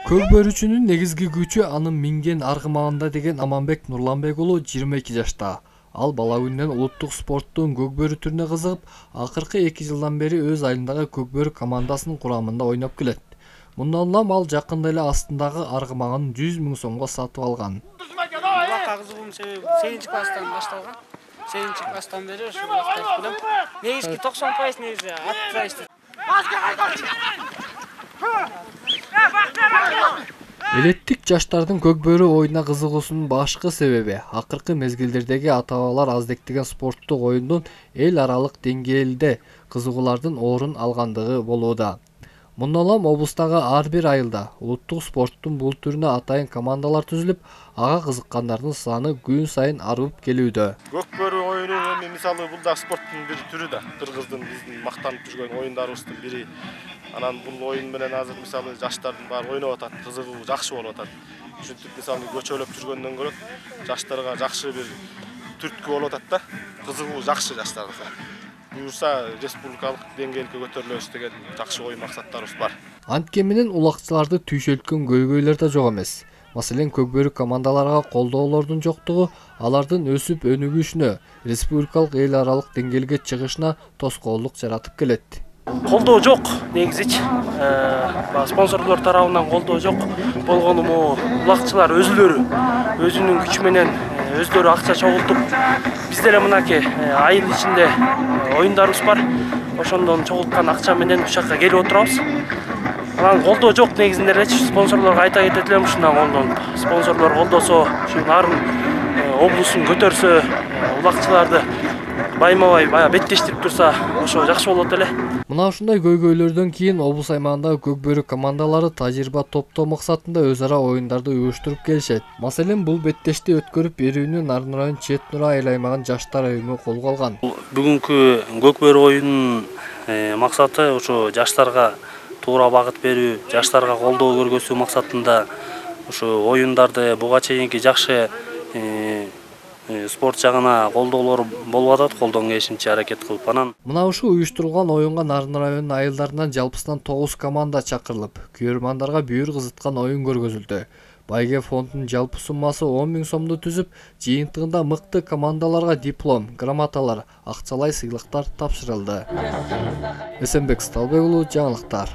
Көк бөрүчүнүн негизги күчү анын минген аргымагында деген Аманбек Нурланбек уулу 22 жашта. Ал бала күнүнөн улуттук спорттун көк бөрү түрүнө кызыгып, акыркы 2 жылдан бери өз айылындагы көк бөрү командасынын курамында ойноп келет. Мындан улам ал жакында эле астындагы аргымагын 100 000 сомго сатып алган. Булакка кызыгуум себеби 8 класстан башталган. 8 класстан бери ушу булакта билем. Негизги 90% негизи атпай иштейт. Элеттик жаштардын көк бөрү оюна кызыгуусунун башкы себеби акыркы мезгилдердеги ата-бабалар аздектеген спорттук оюндун эл аралык деңгээлде кызыгуулардын орун алгандыгы болууда. Мындан улам облустагы ар бир айылда улуттук спорттун бул түрүнө атайын командалар түзүлүп, ага кызыккандардын саны күн сайын арып келүүдө. Көк бөрү оюну эми мисалы бул да спорттун бир түрү да. Кыргыздын биздин мактанып жүргөн оюндарыбыздын бири. Анан бул оюн менен азыр мисалы жаштардын баары ойноп атат, кызыгуу жакшы болуп атат. Ушинтип мисалы көчөлөп жүргөндөн көрө жаштарга жакшы бир түрткү болуп атат да. Кызыгуу жакшы жаштарга. Буюрса республикалык деңгээлге көтөрүлөбүз деген жакшы ой максаттарыбыз бар. Антке менен улакчыларды түйшөлткөн көйгөйлөр да жок эмес. Маселен, көк бөрү командаларга колдоолордун жоктугу алардын өсүп өнүгүшүнө, республикалык эл аралык деңгээлге чыгышына тоскоолдук жаратып келет. Колдоо жок негизичи. Спонсорлор тарабынан колдоо жок. Болгонуму булакчылар өзүлөрү өзүнүн күчү менен өздөрү акча чогултуп, бизде эле мынакей айыл ичинде оюндарыбыз бар. Ошондон чогулткан акча менен ушакка келип отурабыз. Анан колдоо жок негизинде элечи. Спонсорлорго айта кетет элем ушундан колдонуп. Спонсорлор колдосо, ушу нарын облустун көтөрсө, булакчыларды байма-бай баягы беттештирип турса, ошо жакшы болот эле. Мына ушундай көйгөйлөрдөн кийин облус аймагындагы көк бөрү командалары тажрыйба топтоо максатында өз ара оюндарды уюштуруп келишет. Маселен, бул беттешти өткөрүп берүүнү Нарын район Чет Нура айыл аймагынын жаштар уюму колго алган. Бүгүнкү көк бөрү оюнунун максаты ошо жаштарга туура багыт берүү, жаштарга колдоо көргөзүү максатында ушу оюндарды буга чейинки жакшы спорт жагына колдоолор болуп атат, колдон келишимче аракет кылып анан. Мына ушу уюштурулган оюнга Нарын районунун айылдарынан жалпысынан 9 команда чакырылып, көрөрмандарга бүйүр кызыткан оюн көргөзүлдү. Байге фондунун жалпы суммасы 10 000 сомду түзүп, жыйынтыгында мыкты командаларга диплом, грамоталар, акчалай сыйлыктар тапшырылды. Эсенбек Сталбек уулу, жаңылыктар.